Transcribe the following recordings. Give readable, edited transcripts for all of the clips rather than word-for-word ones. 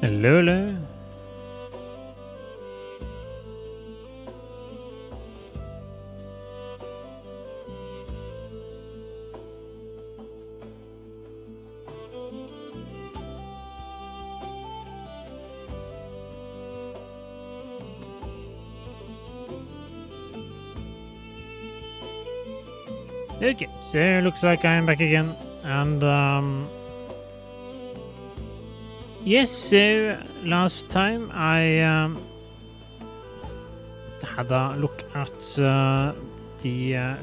Hello, hello. Okay, so looks like I'm back again, and yes, so last time I had a look at the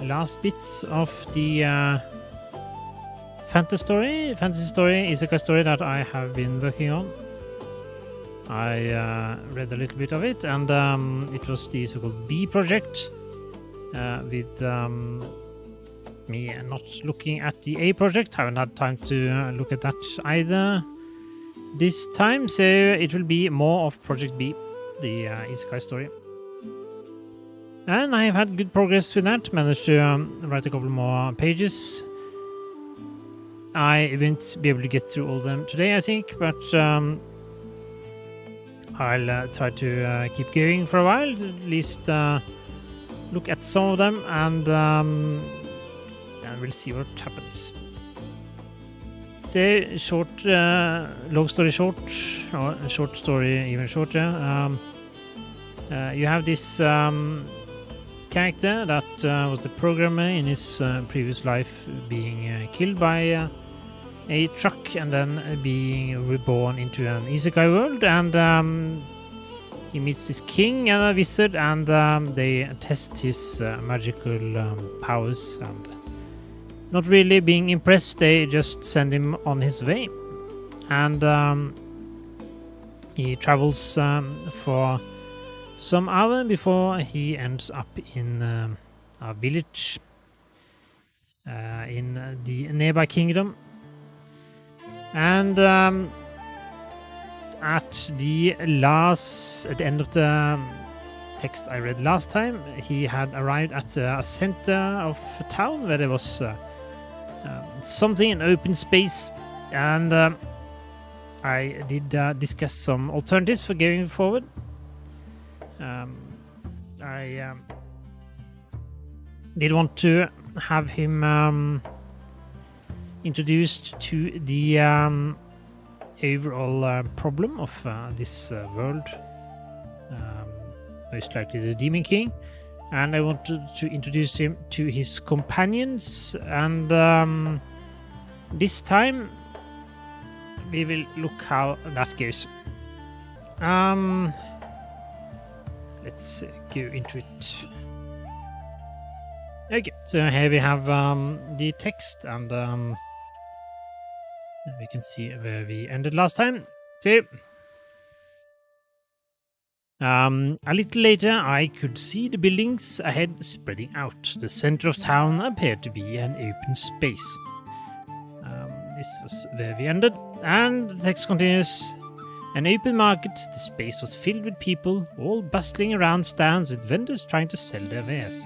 last bits of the fantasy story, isekai story that I have been working on. I read a little bit of it, and it was the so-called B project with me not looking at the A project. Haven't had time to look at that either this time, so it will be more of Project B, the isekai story. And I have had good progress with that, managed to write a couple more pages. I won't be able to get through all of them today, I think, but I'll try to keep going for a while, at least look at some of them, and we'll see what happens. So, short, long story short, or short story even shorter, you have this character that was a programmer in his previous life, being killed by a truck and then being reborn into an isekai world, and he meets this king and a wizard, and they test his magical powers, and not really being impressed, they just send him on his way. And he travels for some hour before he ends up in a village in the nearby kingdom. And at the end of the text I read last time, he had arrived at a center of a town where there was something in open space, and I did discuss some alternatives for going forward. I did want to have him introduced to the overall problem of this world, most likely the Demon King, and I wanted to introduce him to his companions, and this time we will look how that goes. Let's go into it. Okay, so here we have the text, and we can see where we ended last time. So, a little later, I could see the buildings ahead spreading out. The center of town appeared to be an open space. This was where we ended, and the text continues. An open market, the space was filled with people, all bustling around stands with vendors trying to sell their wares.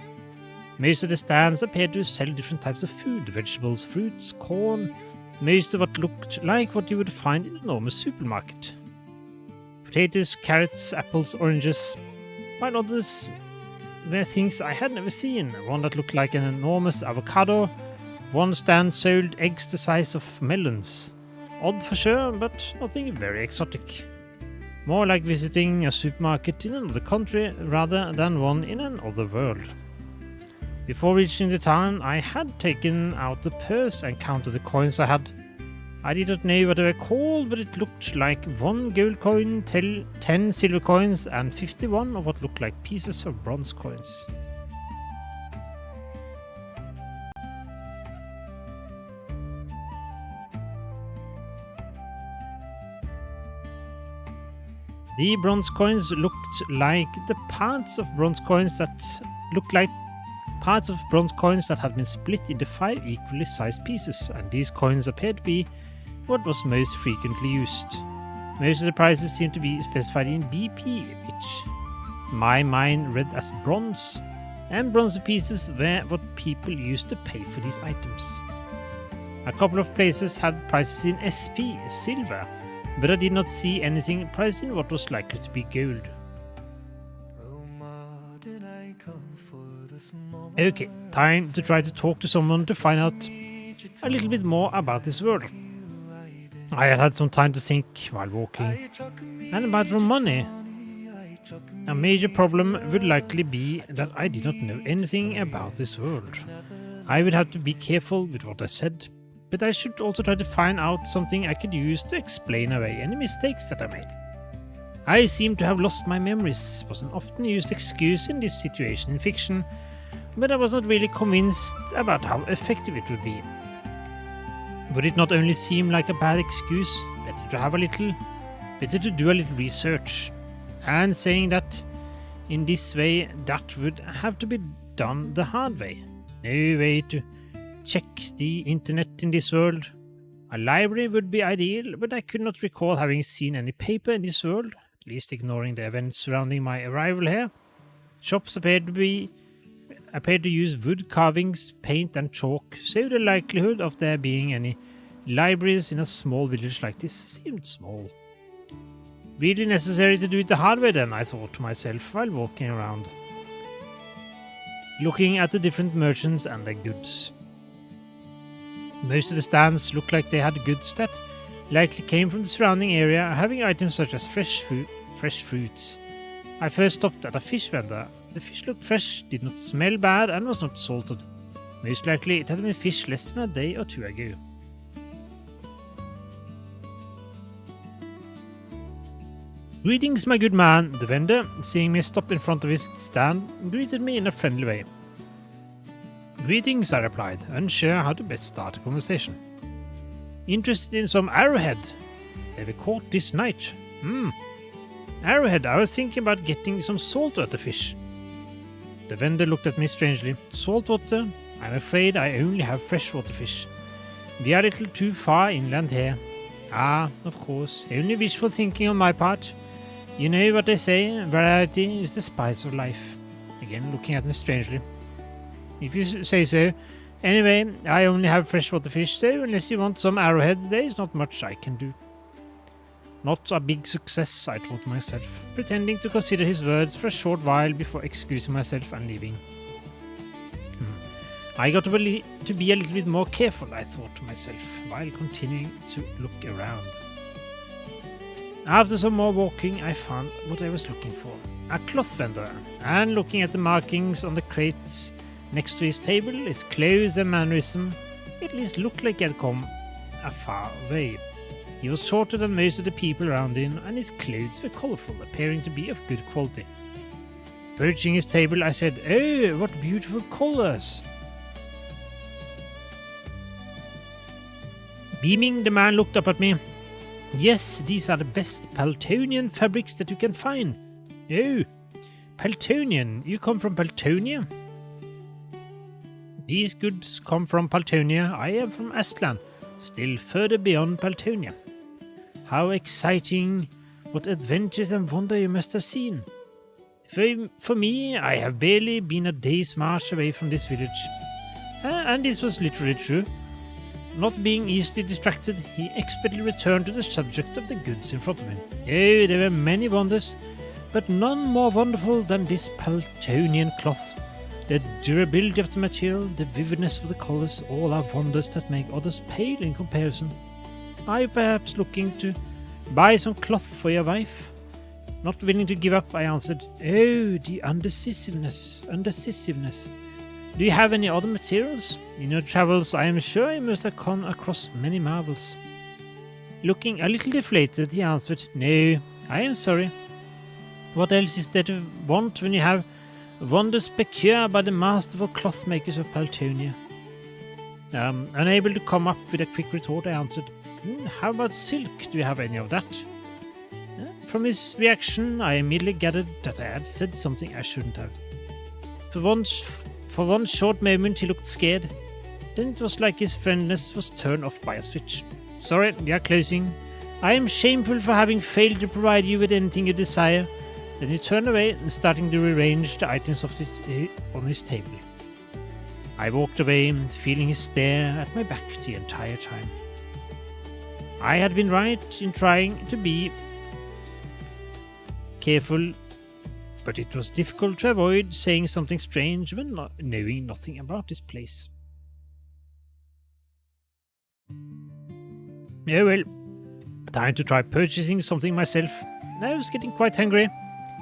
Most of the stands appeared to sell different types of food, vegetables, fruits, corn, most of what looked like what you would find in a normal supermarket. Potatoes, carrots, apples, oranges, while others were things I had never seen. One that looked like an enormous avocado. One stand sold eggs the size of melons. Odd for sure, but nothing very exotic. More like visiting a supermarket in another country rather than one in another world. Before reaching the town, I had taken out the purse and counted the coins I had. I did not know what they were called, but it looked like 1 gold coin, 10 silver coins, and 51 of what looked like pieces of bronze coins. The bronze coins looked like the parts of bronze coins that had been split into 5 equally sized pieces, and these coins appeared to be what was most frequently used. Most of the prices seemed to be specified in BP, which my mind read as bronze, and bronze pieces were what people used to pay for these items. A couple of places had prices in SP, silver, but I did not see anything priced in what was likely to be gold. Okay, time to try to talk to someone to find out a little bit more about this world. I had some time to think while walking, and about for money. A major problem would likely be that I did not know anything about this world. I would have to be careful with what I said, but I should also try to find out something I could use to explain away any mistakes that I made. I seem to have lost my memories, was an often used excuse in this situation in fiction, but I was not really convinced about how effective it would be. Would it not only seem like a bad excuse, better to do a little research? And saying that in this way, that would have to be done the hard way. No way to check the internet in this world. A library would be ideal, but I could not recall having seen any paper in this world, at least ignoring the events surrounding my arrival here. Shops appeared to use wood carvings, paint and chalk, so the likelihood of there being any libraries in a small village like this seemed small. Really necessary to do it the hard way then, I thought to myself while walking around, looking at the different merchants and their goods. Most of the stands looked like they had goods that likely came from the surrounding area, having items such as fresh fruits. I first stopped at a fish vendor. The fish looked fresh, did not smell bad, and was not salted. Most likely it had been fished less than a day or two ago. Greetings, my good man. The vendor, seeing me stop in front of his stand, greeted me in a friendly way. Greetings, I replied, unsure how to best start a conversation. Interested in some arrowhead? They were caught this night. Arrowhead, I was thinking about getting some salt at the fish. The vendor looked at me strangely. Saltwater? I'm afraid I only have freshwater fish. We are a little too far inland here. Ah, of course, only wishful thinking on my part. You know what they say, variety is the spice of life. Again, looking at me strangely. If you say so. Anyway, I only have freshwater fish, so unless you want some arrowhead, there is not much I can do. Not a big success, I thought myself, pretending to consider his words for a short while before excusing myself and leaving. I got to be a little bit more careful, I thought to myself, while continuing to look around. After some more walking, I found what I was looking for, a cloth vendor, and looking at the markings on the crates next to his table, his clothes and mannerism, it at least looked like he had come a far way. He was shorter than most of the people around him, and his clothes were colourful, appearing to be of good quality. Approaching his table, I said, "Oh, what beautiful colours!" Beaming, the man looked up at me. "Yes, these are the best Paltonian fabrics that you can find." "Oh, Paltonian, you come from Paltonia?" "These goods come from Paltonia. I am from Estland, still further beyond Paltonia." "How exciting! What adventures and wonder you must have seen." For me, I have barely been a day's march away from this village." And this was literally true. Not being easily distracted, he expertly returned to the subject of the goods in front of him. Oh, there were many wonders, but none more wonderful than this Paltonian cloth. The durability of the material, the vividness of the colors, all are wonders that make others pale in comparison. Are you perhaps looking to buy some cloth for your wife? Not willing to give up, I answered. Oh, the undecisiveness. Do you have any other materials? In your travels, I am sure you must have come across many marvels. Looking a little deflated, he answered, No, I am sorry. What else is there to want when you have wonders procured by the masterful cloth makers of Paltonia? Unable to come up with a quick retort, I answered, How about silk? Do you have any of that? From his reaction, I immediately gathered that I had said something I shouldn't have. For one short moment, he looked scared. Then it was like his friendliness was turned off by a switch. Sorry, we are closing. I am shameful for having failed to provide you with anything you desire. Then he turned away and starting to rearrange the items on his table. I walked away, feeling his stare at my back the entire time. I had been right in trying to be careful, but it was difficult to avoid saying something strange when knowing nothing about this place. Yeah, well, time to try purchasing something myself. I was getting quite hungry,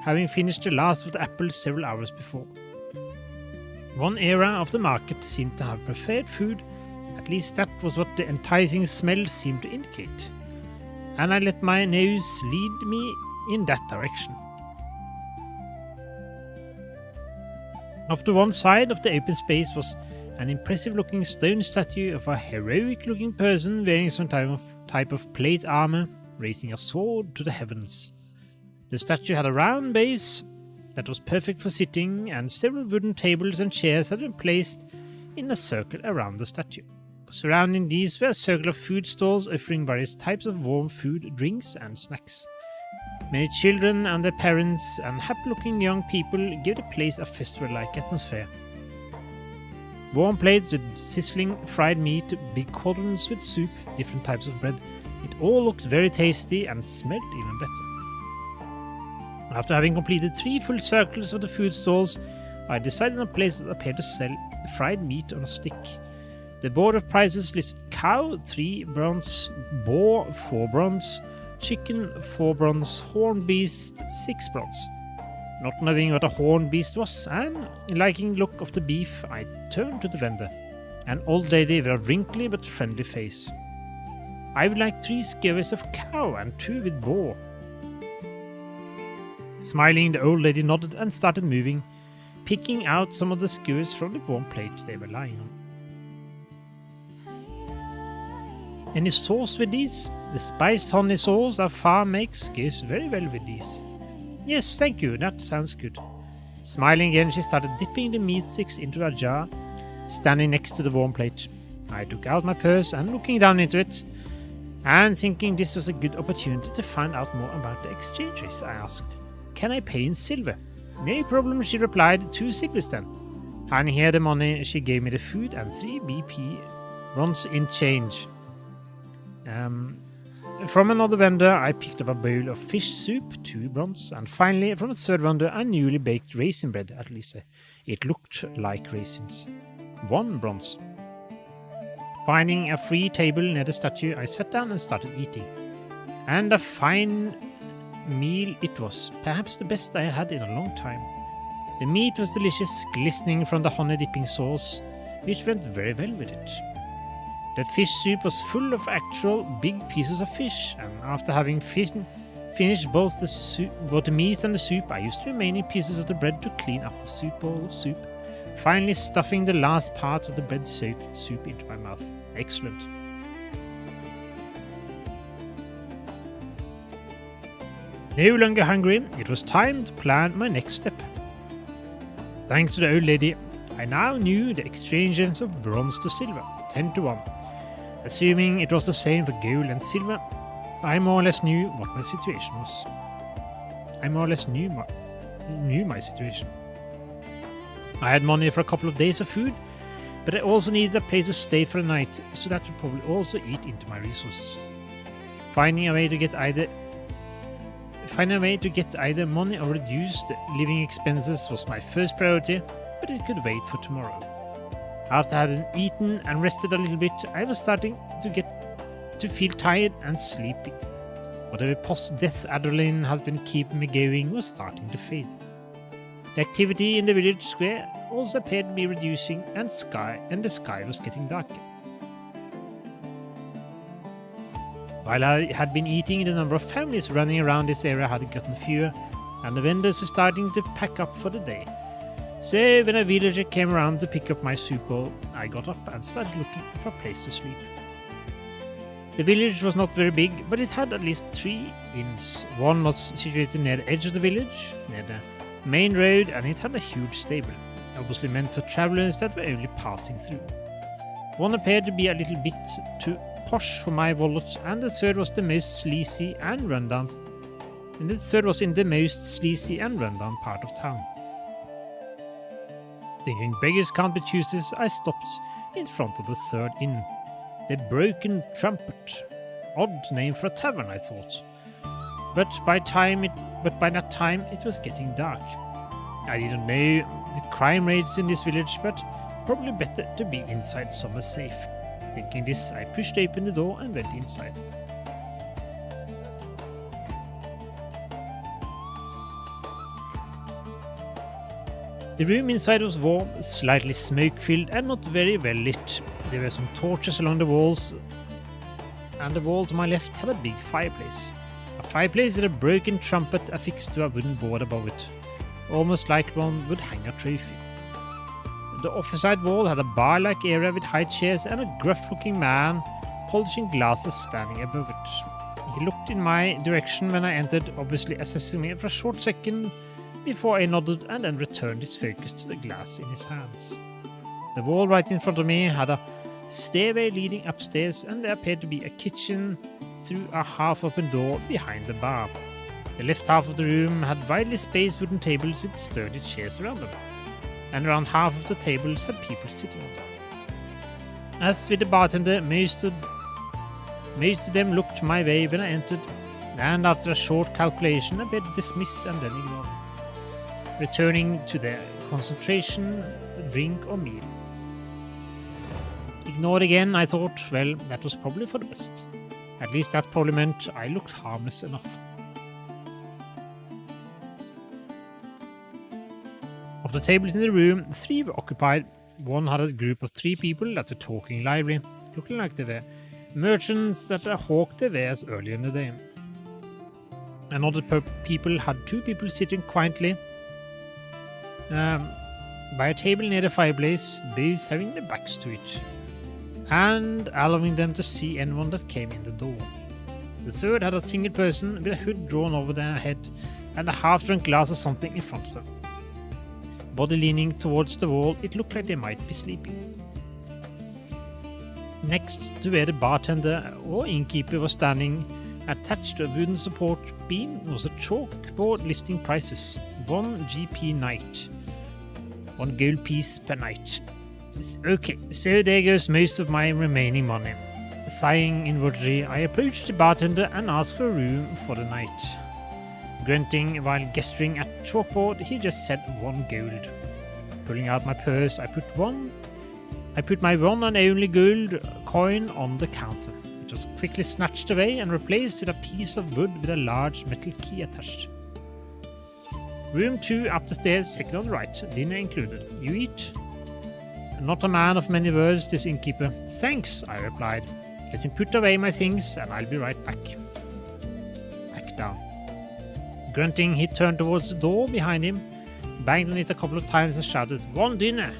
having finished the last of the apples several hours before. One era of the market seemed to have prepared food, at least that was what the enticing smell seemed to indicate, and I let my nose lead me in that direction. Off to one side of the open space was an impressive-looking stone statue of a heroic-looking person wearing some type of plate armor, raising a sword to the heavens. The statue had a round base that was perfect for sitting, and several wooden tables and chairs had been placed in a circle around the statue. Surrounding these were a circle of food stalls offering various types of warm food, drinks, and snacks. Many children and their parents and happy-looking young people gave the place a festival-like atmosphere. Warm plates with sizzling fried meat, big cauldrons with soup, different types of bread. It all looked very tasty and smelled even better. After having completed 3 full circles of the food stalls, I decided on a place that appeared to sell fried meat on a stick. The board of prices listed cow 3 bronze, boar 4 bronze, chicken 4 bronze, horned beast 6 bronze. Not knowing what a horned beast was, and liking the look of the beef, I turned to the vendor, an old lady with a wrinkly but friendly face. I would like 3 skewers of cow and 2 with boar. Smiling, the old lady nodded and started moving, picking out some of the skewers from the warm plate they were lying on. Any sauce with these? The spiced honey sauce our farm makes goes very well with these. Yes, thank you, that sounds good. Smiling again, she started dipping the meat sticks into a jar, standing next to the warm plate. I took out my purse and looking down into it, and thinking this was a good opportunity to find out more about the exchange rates, I asked, "Can I pay in silver?" "No problem," she replied, "2 silvers then." Handing her the money, she gave me the food and 3 BP bronze in change. From another vendor, I picked up a bowl of fish soup, 2 bronze, and finally, from a third vendor, a newly baked raisin bread, at least it looked like raisins, 1 bronze. Finding a free table near the statue, I sat down and started eating. And a fine meal it was, perhaps the best I had had in a long time. The meat was delicious, glistening from the honey dipping sauce, which went very well with it. The fish soup was full of actual big pieces of fish, and after having finished both the meat and the soup, I used the remaining pieces of the bread to clean up the soup bowl of soup, finally stuffing the last part of the bread-soaked soup into my mouth. Excellent. No longer hungry, it was time to plan my next step. Thanks to the old lady, I now knew the exchange rates of bronze to silver, 10 to 1. Assuming it was the same for gold and silver, I more or less knew what my situation was. I more or less knew my situation. I had money for a couple of days of food, but I also needed a place to stay for a night, so that would probably also eat into my resources. Finding a way to get either money or reduce the living expenses was my first priority, but it could wait for tomorrow. After having eaten and rested a little bit, I was starting to feel tired and sleepy. Whatever post-death adrenaline had been keeping me going was starting to fade. The activity in the village square also appeared to be reducing, and the sky was getting darker. While I had been eating, the number of families running around this area had gotten fewer, and the vendors were starting to pack up for the day. So when a villager came around to pick up my soup bowl, I got up and started looking for a place to sleep. The village was not very big, but it had at least 3 inns. One was situated near the edge of the village, near the main road, and it had a huge stable, obviously meant for travelers that were only passing through. One appeared to be a little bit too posh for my wallet, and the third was in the most sleazy and rundown part of town. Thinking beggars can't be choosers, I stopped in front of the third inn, the Broken Trumpet. odd name for a tavern, I thought. But by that time it was getting dark. I didn't know the crime rates in this village, but probably better to be inside somewhere safe. Thinking this, I pushed open the door and went inside. The room inside was warm, slightly smoke-filled and not very well lit. There were some torches along the walls, and the wall to my left had a big fireplace. A fireplace with a broken trumpet affixed to a wooden board above it, almost like one would hang a trophy. The opposite wall had a bar-like area with high chairs and a gruff-looking man polishing glasses standing above it. He looked in my direction when I entered, obviously assessing me for a short second before I nodded and then returned his focus to the glass in his hands. The wall right in front of me had a stairway leading upstairs, and there appeared to be a kitchen through a half-open door behind the bar. The left half of the room had widely spaced wooden tables with sturdy chairs around them, and around half of the tables had people sitting on them. As with the bartender, most of them looked my way when I entered, and after a short calculation appeared to dismiss and then ignore me, returning to their concentration, drink or meal. Ignored again, I thought. Well, that was probably for the best. At least that probably meant I looked harmless enough. Of the tables in the room, 3 were occupied. One had a group of 3 people that were talking lively, looking like they were merchants that hawked their wares earlier in the day. Another people had 2 people sitting quietly by a table near the fireplace, both having their backs to it, and allowing them to see anyone that came in the door. The third had a single person with a hood drawn over their head and a half-drunk glass of something in front of them. Body leaning towards the wall, it looked like they might be sleeping. Next to where the bartender or innkeeper was standing, attached to a wooden support beam, was a chalkboard listing prices. 1 GP night. 1 gold piece per night. Okay, so there goes most of my remaining money. Sighing inwardly, I approached the bartender and asked for a room for the night. Grunting while gesturing at chalkboard, he just said 1 gold. Pulling out my purse, I put my one and only gold coin on the counter. It was quickly snatched away and replaced with a piece of wood with a large metal key attached. Room 2 up the stairs, second on the right, dinner included. You eat? Not a man of many words, this innkeeper. Thanks, I replied. Let him put away my things and I'll be right back. Back down. Grunting, he turned towards the door behind him, banged on it a couple of times and shouted, 1 dinner!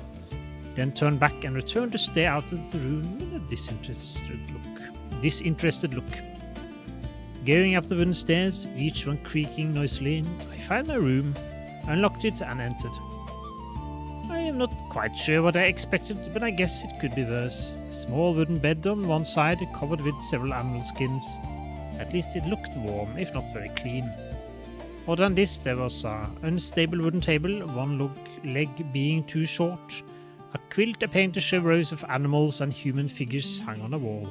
Then turned back and returned to stare out of the room with a disinterested look. Going up the wooden stairs, each one creaking noisily, I found my room, unlocked it and entered. I am not quite sure what I expected, but I guess it could be worse. A small wooden bed on one side, covered with several animal skins. At least it looked warm, if not very clean. Other than this, there was an unstable wooden table, one leg being too short, a quilt appearing to show rows of animals and human figures hung on a wall.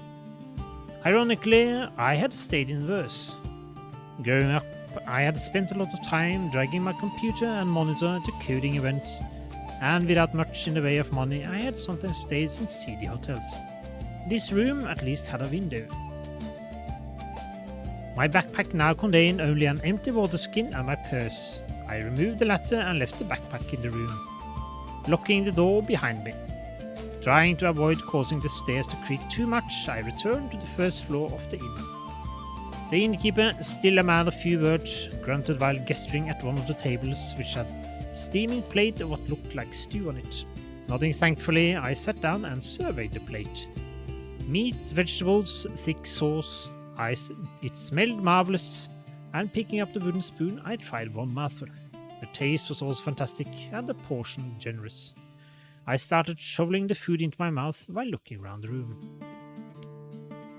Ironically, I had stayed in verse. Growing up, I had spent a lot of time dragging my computer and monitor to coding events, and without much in the way of money, I had sometimes stayed in seedy hotels. This room at least had a window. My backpack now contained only an empty water skin and my purse. I removed the latter and left the backpack in the room, locking the door behind me. Trying to avoid causing the stairs to creak too much, I returned to the first floor of the inn. The innkeeper, still a man of few words, grunted while gesturing at one of the tables which had a steaming plate of what looked like stew on it. Nodding thankfully, I sat down and surveyed the plate. Meat, vegetables, thick sauce. It smelled marvelous, and picking up the wooden spoon, I tried 1 mouthful. The taste was also fantastic, and the portion generous. I started shoveling the food into my mouth while looking around the room.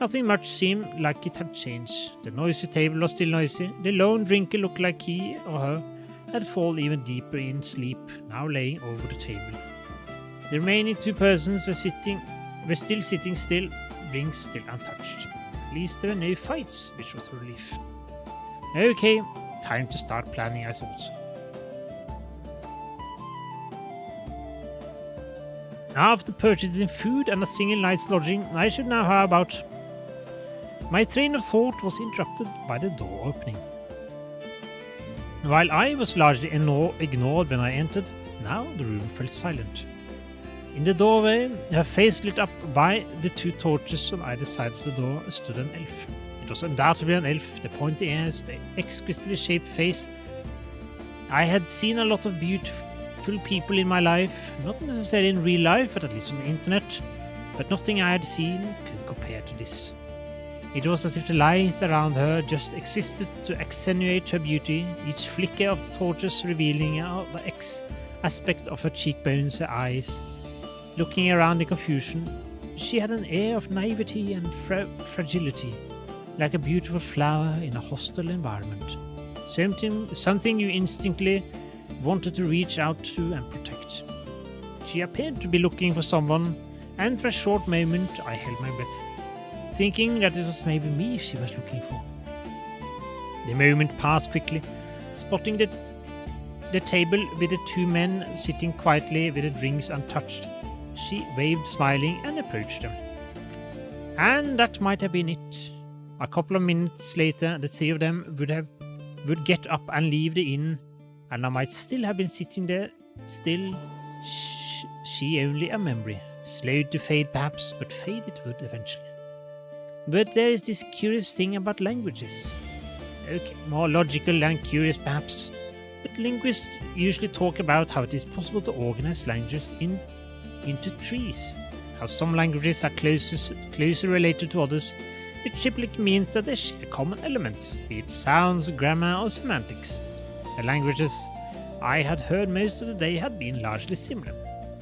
Nothing much seemed like it had changed. The noisy table was still noisy. The lone drinker looked like he or her had fallen even deeper in sleep, now laying over the table. The remaining 2 persons were still sitting still, drinks still untouched. At least there were no fights, which was a relief. Okay, time to start planning, I thought. After purchasing food and a single night's lodging, I should know how about... My train of thought was interrupted by the door opening. While I was largely ignored when I entered, now the room felt silent. In the doorway, her face lit up by the two torches on either side of the door, stood an elf. It was undoubtedly an elf, the pointy ears, the exquisitely shaped face. I had seen a lot of beautiful people in my life, not necessarily in real life, but at least on the internet, but nothing I had seen could compare to this. It was as if the light around her just existed to accentuate her beauty, each flicker of the torches revealing the aspect of her cheekbones, her eyes. Looking around in confusion, she had an air of naivety and fragility, like a beautiful flower in a hostile environment. Something you instinctively wanted to reach out to and protect. She appeared to be looking for someone, and for a short moment I held my breath, thinking that it was maybe me she was looking for. The moment passed quickly, spotting the table with the two men sitting quietly with the drinks untouched. She waved smiling and approached them. And that might have been it. A couple of minutes later, the three of them would get up and leave the inn, and I might still have been sitting there, still, she only a memory, slow to fade perhaps, but fade it would eventually. But there is this curious thing about languages. Okay, more logical than curious perhaps, but linguists usually talk about how it is possible to organize languages into trees, how some languages are closer related to others, which typically means that they share common elements, be it sounds, grammar, or semantics. The languages I had heard most of the day had been largely similar.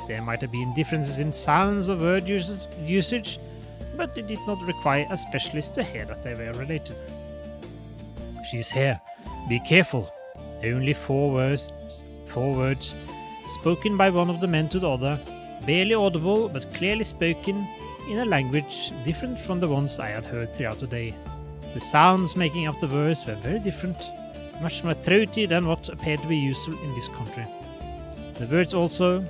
There might have been differences in sounds or word usage, but it did not require a specialist to hear that they were related. She's here. Be careful. Only four words, spoken by one of the men to the other, barely audible but clearly spoken in a language different from the ones I had heard throughout the day. The sounds making up the words were very different, much more throaty than what appeared to be usual in this country. The words also,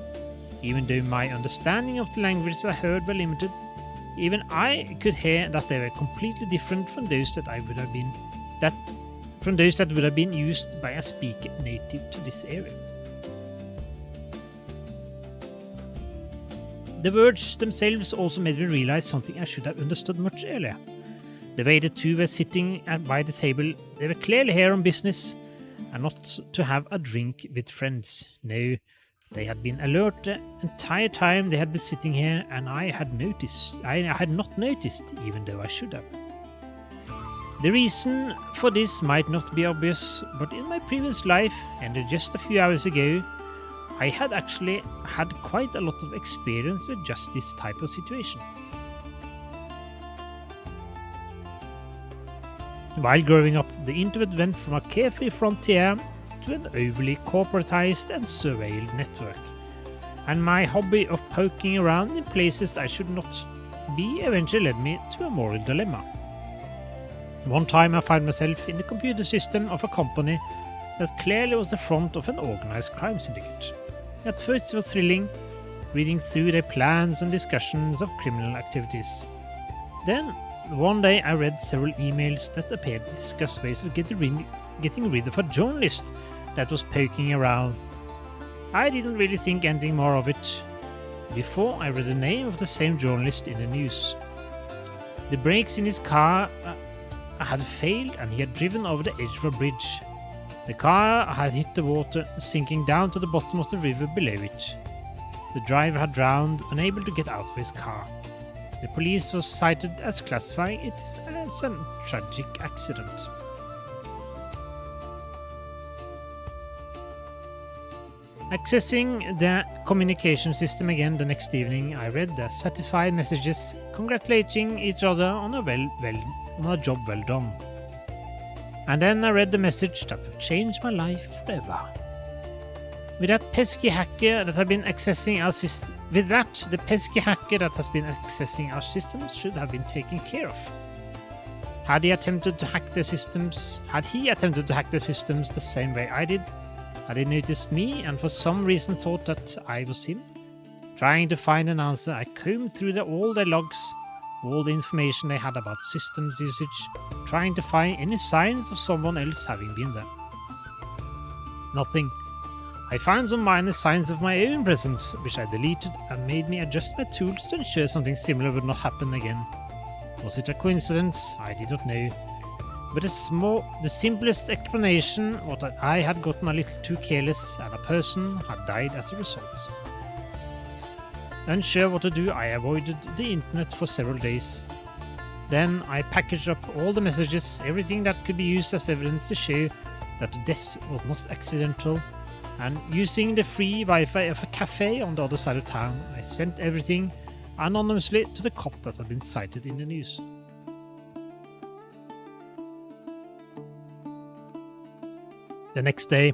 even though my understanding of the languages I heard were limited, even I could hear that they were completely different from those that would have been used by a speaker native to this area. The words themselves also made me realize something I should have understood much earlier. The way the two were sitting by the table, they were clearly here on business and not to have a drink with friends. No, they had been alert the entire time they had been sitting here, and I had not noticed, even though I should have. The reason for this might not be obvious, but in my previous life, ended just a few hours ago, I had actually had quite a lot of experience with just this type of situation. While growing up, the internet went from a carefree frontier to an overly corporatized and surveilled network, and my hobby of poking around in places I should not be eventually led me to a moral dilemma. One time I found myself in the computer system of a company that clearly was the front of an organized crime syndicate. At first it was thrilling, reading through their plans and discussions of criminal activities. Then, one day I read several emails that appeared to discuss ways of getting rid of a journalist that was poking around. I didn't really think anything more of it before I read the name of the same journalist in the news. The brakes in his car had failed and he had driven over the edge of a bridge. The car had hit the water, sinking down to the bottom of the river below it. The driver had drowned, unable to get out of his car. The police was cited as classifying it as a tragic accident. Accessing the communication system again the next evening, I read the satisfied messages congratulating each other on a job well done. And then I read the message that would change my life forever. With that pesky hacker that had been accessing our system, the pesky hacker that has been accessing our systems should have been taken care of. Had he attempted to hack the systems the same way I did? Had he noticed me and for some reason thought that I was him? Trying to find an answer, I combed through all their logs, all the information they had about systems usage, trying to find any signs of someone else having been there. Nothing. I found some minor signs of my own presence, which I deleted and made me adjust my tools to ensure something similar would not happen again. Was it a coincidence? I did not know. But the simplest explanation was that I had gotten a little too careless and a person had died as a result. Unsure what to do, I avoided the internet for several days. Then I packaged up all the messages, everything that could be used as evidence to show that the death was not accidental, and using the free Wi-Fi of a cafe on the other side of town, I sent everything anonymously to the cop that had been cited in the news. The next day,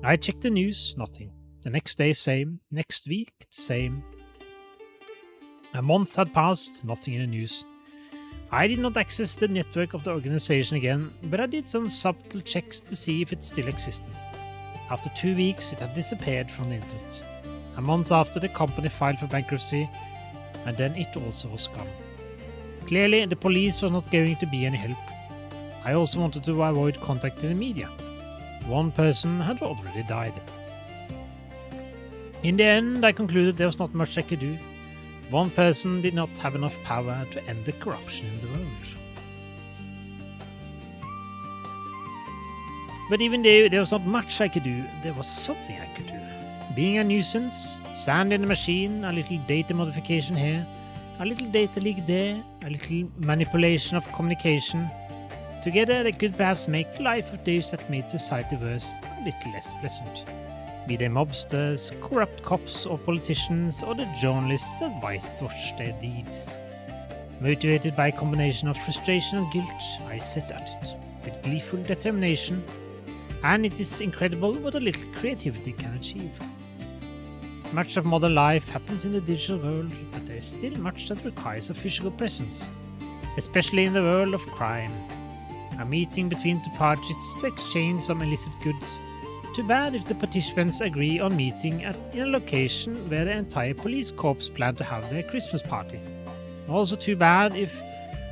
I checked the news, nothing. The next day, same. Next week, same. A month had passed, nothing in the news. I did not access the network of the organization again, but I did some subtle checks to see if it still existed. After 2 weeks, it had disappeared from the internet. A month after, the company filed for bankruptcy, and then it also was gone. Clearly, the police was not going to be any help. I also wanted to avoid contacting the media. One person had already died. In the end, I concluded there was not much I could do. One person did not have enough power to end the corruption in the world. But even though there was not much I could do, there was something I could do. Being a nuisance, sand in the machine, a little data modification here, a little data leak there, a little manipulation of communication. Together they could perhaps make the life of those that made society worse a little less pleasant. Be they mobsters, corrupt cops or politicians, or the journalists that whitewash their deeds. Motivated by a combination of frustration and guilt, I set at it with gleeful determination, and it is incredible what a little creativity can achieve. Much of modern life happens in the digital world, but there is still much that requires a physical presence, especially in the world of crime. A meeting between two parties to exchange some illicit goods. Too bad if the participants agree on meeting in a location where the entire police corps plan to have their Christmas party. Also too bad if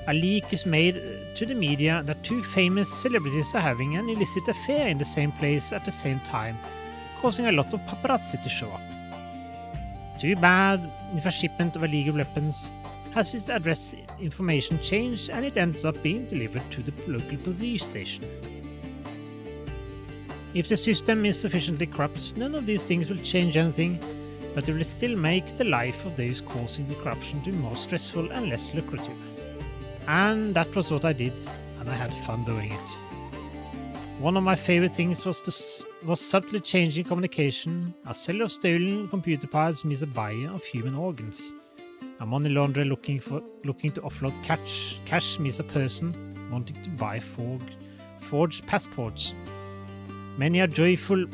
a leak is made to the media that two famous celebrities are having an illicit affair in the same place at the same time, causing a lot of paparazzi to show up. Too bad if a shipment of illegal weapons has its address information changed and it ends up being delivered to the local police station. If the system is sufficiently corrupt, none of these things will change anything, but it will still make the life of those causing the corruption to be more stressful and less lucrative. And that was what I did, and I had fun doing it. One of my favorite things was subtly changing communication. A seller of stolen computer parts meets a buyer of human organs. A money launderer looking to offload cash meets a person wanting to buy forged passports. Many a joyful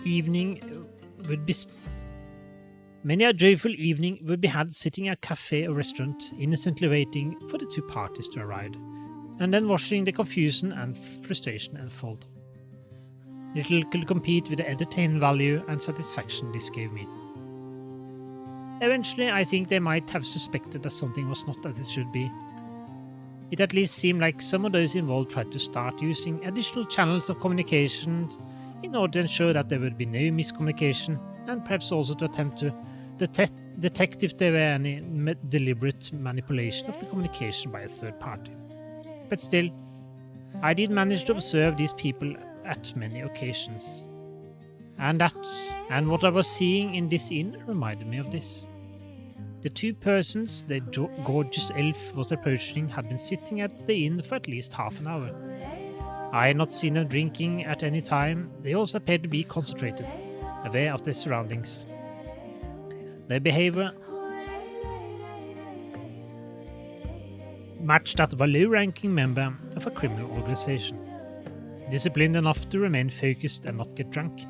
evening would be had sitting at a cafe or restaurant, innocently waiting for the two parties to arrive, and then watching the confusion and frustration unfold. Little could compete with the entertainment value and satisfaction this gave me. Eventually, I think they might have suspected that something was not as it should be. It at least seemed like some of those involved tried to start using additional channels of communication in order to ensure that there would be no miscommunication, and perhaps also to attempt to detect if there were any deliberate manipulation of the communication by a third party. But still, I did manage to observe these people at many occasions. And what I was seeing in this inn reminded me of this. The two persons the gorgeous elf was approaching had been sitting at the inn for at least half an hour. I had not seen them drinking at any time. They also appeared to be concentrated, aware of their surroundings. Their behavior matched that of a low-ranking member of a criminal organization. Disciplined enough to remain focused and not get drunk,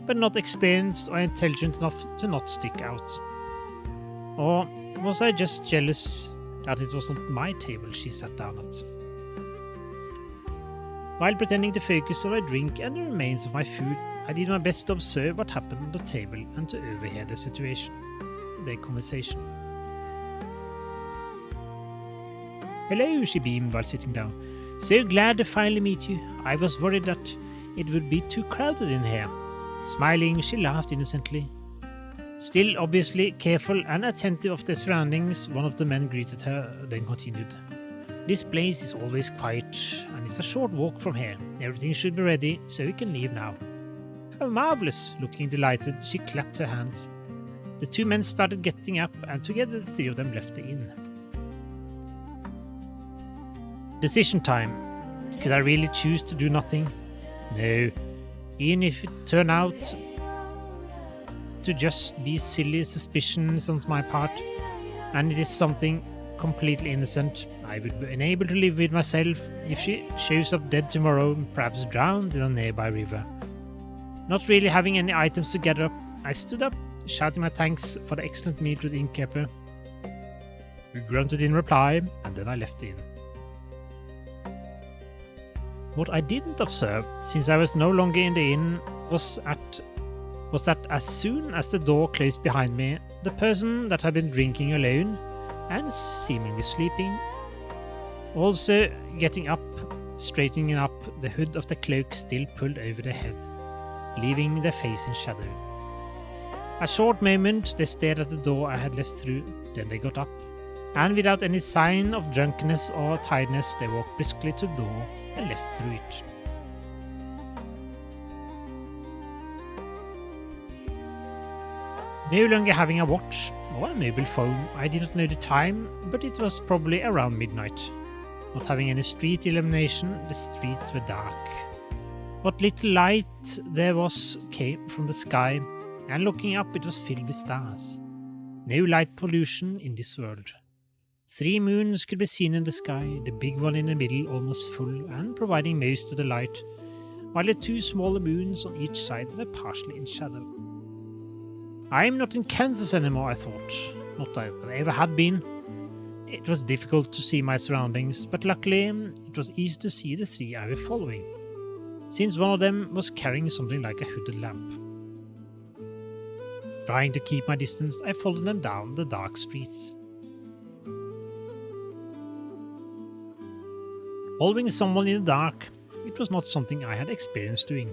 but not experienced or intelligent enough to not stick out. Or was I just jealous that it was not my table she sat down at. While pretending to focus on my drink and the remains of my food, I did my best to observe what happened on the table and to overhear the conversation. "Hello," she beamed while sitting down. "So glad to finally meet you. I was worried that it would be too crowded in here." Smiling, she laughed innocently. Still obviously careful and attentive of their surroundings, one of the men greeted her, then continued. "This place is always quiet, and it's a short walk from here. Everything should be ready, so we can leave now." "How marvelous!" Looking delighted, she clapped her hands. The two men started getting up, and together the three of them left the inn. Decision time. Could I really choose to do nothing? No. Even if it turned out to just be silly suspicions on my part, and it is something completely innocent, I would be unable to live with myself if she shows up dead tomorrow, perhaps drowned in a nearby river. Not really having any items to gather up, I stood up, shouting my thanks for the excellent meal to the innkeeper, who grunted in reply, and then I left the inn. What I didn't observe, since I was no longer in the inn, was that as soon as the door closed behind me, the person that had been drinking alone and seemingly sleeping, also getting up, straightening up, the hood of the cloak still pulled over their head, leaving their face in shadow. A short moment they stared at the door I had left through, then they got up, and without any sign of drunkenness or tiredness, they walked briskly to the door and left through it. No longer having a watch or a mobile phone, I did not know the time, but it was probably around midnight. Not having any street illumination, the streets were dark. What little light there was came from the sky, and looking up it was filled with stars. No light pollution in this world. 3 moons could be seen in the sky, the big one in the middle almost full and providing most of the light, while the 2 smaller moons on each side were partially in shadow. I am not in Kansas anymore, I thought. Not that I ever had been. It was difficult to see my surroundings, but luckily it was easy to see the 3 I were following, since one of them was carrying something like a hooded lamp. Trying to keep my distance, I followed them down the dark streets. Following someone in the dark, it was not something I had experienced doing.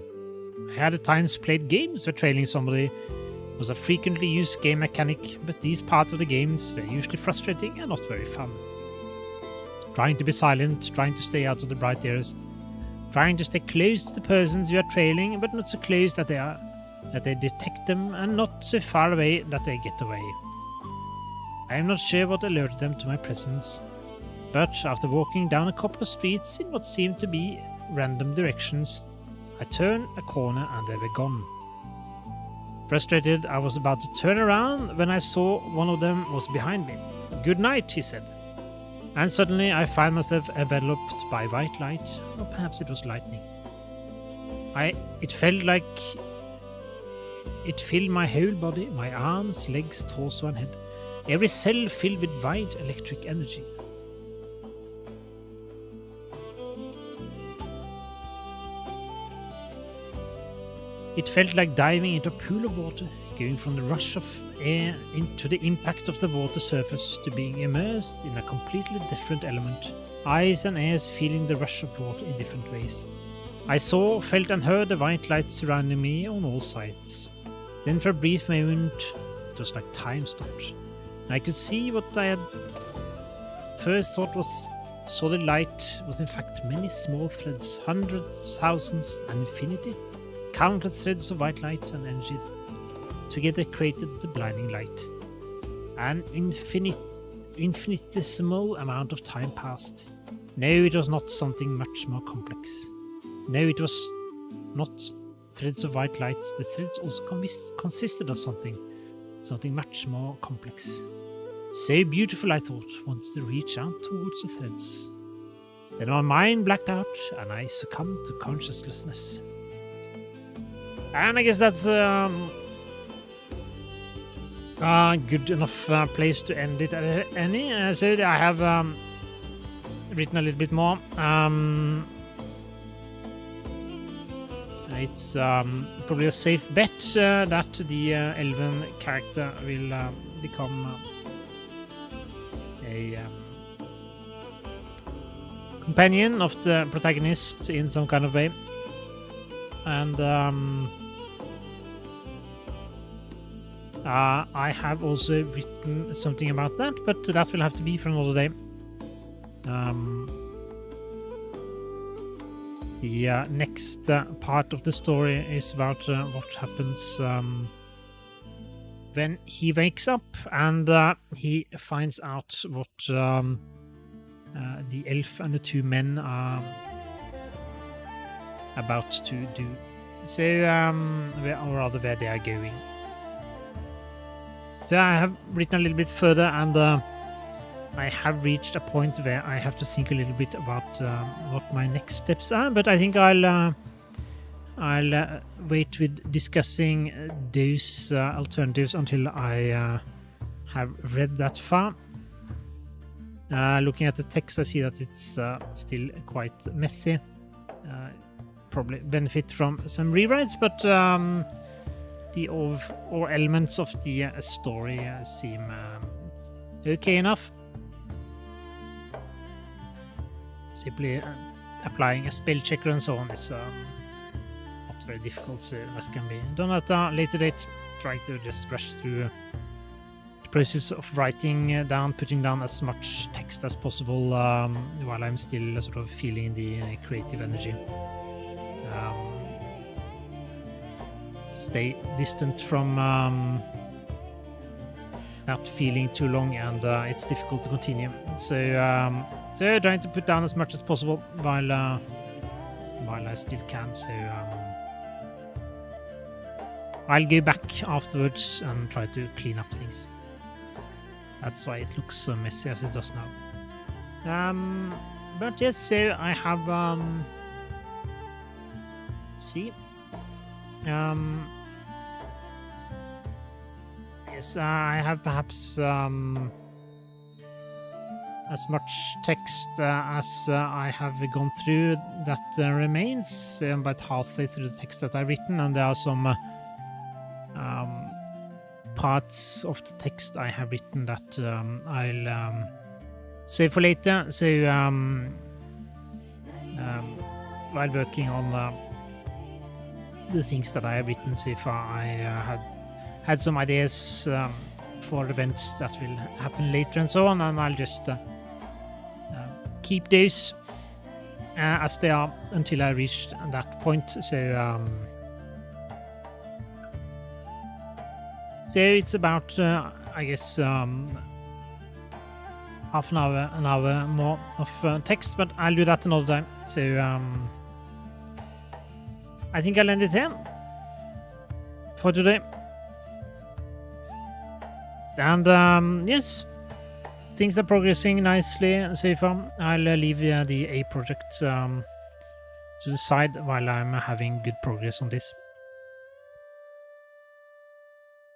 I had at times played games where trailing somebody was a frequently used game mechanic, but these parts of the games were usually frustrating and not very fun. Trying to be silent, trying to stay out of the bright areas, trying to stay close to the persons you are trailing, but not so close that they detect them, and not so far away that they get away. I am not sure what alerted them to my presence, but after walking down a couple of streets in what seemed to be random directions, I turned a corner and they were gone. Frustrated, I was about to turn around when I saw one of them was behind me. "Good night," he said. And suddenly I found myself enveloped by white light, or perhaps it was lightning. It felt like it filled my whole body, my arms, legs, torso and head. Every cell filled with white electric energy. It felt like diving into a pool of water, going from the rush of air into the impact of the water surface to being immersed in a completely different element, eyes and ears feeling the rush of water in different ways. I saw, felt and heard the white light surrounding me on all sides. Then for a brief moment, it was like time stopped. And I could see what I had first thought was solid light was in fact many small threads, hundreds, thousands, and infinity. Countless threads of white light and energy together created the blinding light. An infinitesimal amount of time passed. No, it was not something much more complex. No, it was not threads of white light. The threads also consisted of something much more complex. So beautiful, I thought, wanted to reach out towards the threads. Then my mind blacked out and I succumbed to consciousness. And I guess that's good enough place to end it at any. So I have written a little bit more. It's probably a safe bet that the elven character will become a companion of the protagonist in some kind of way. And I have also written something about that, but that will have to be for another day. The next part of the story is about what happens when he wakes up and he finds out what the elf and the two men are about to do. So, or rather where they are going. So I have written a little bit further, and I have reached a point where I have to think a little bit about what my next steps are. But I think I'll wait with discussing those alternatives until I have read that far. Looking at the text, I see that it's still quite messy. Probably benefit from some rewrites, but the or elements of the story seem okay enough. Simply applying a spell checker and so on is not very difficult, so that can be done at a later date. Trying to just rush through the process of writing down, putting down as much text as possible while I'm still sort of feeling the creative energy. Stay distant from that feeling too long, and it's difficult to continue. So trying to put down as much as possible while I still can. So I'll go back afterwards and try to clean up things. That's why it looks so messy as it does now. But yes, so I have see. Yes, I have perhaps as much text as I have gone through that remains. I'm about halfway through the text that I've written, and there are some parts of the text I have written that I'll save for later. So while working on the things that I have written so far, I had some ideas for events that will happen later and so on, and I'll just keep those as they are until I reach that point. So it's about I guess half an hour more of text, but I'll do that another time. So I think I'll end it here for today. And yes, things are progressing nicely so far. I'll leave the A project to the side while I'm having good progress on this.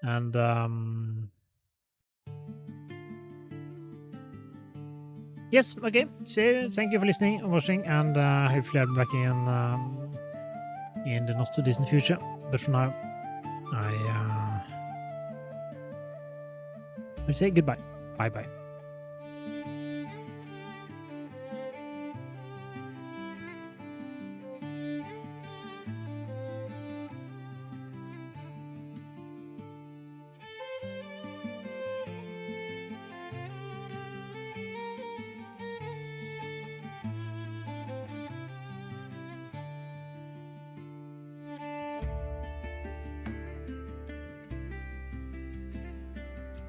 And yes, okay. So thank you for listening and watching, and hopefully I'll be back again in the not too distant future. But for now, I will say goodbye. Bye bye.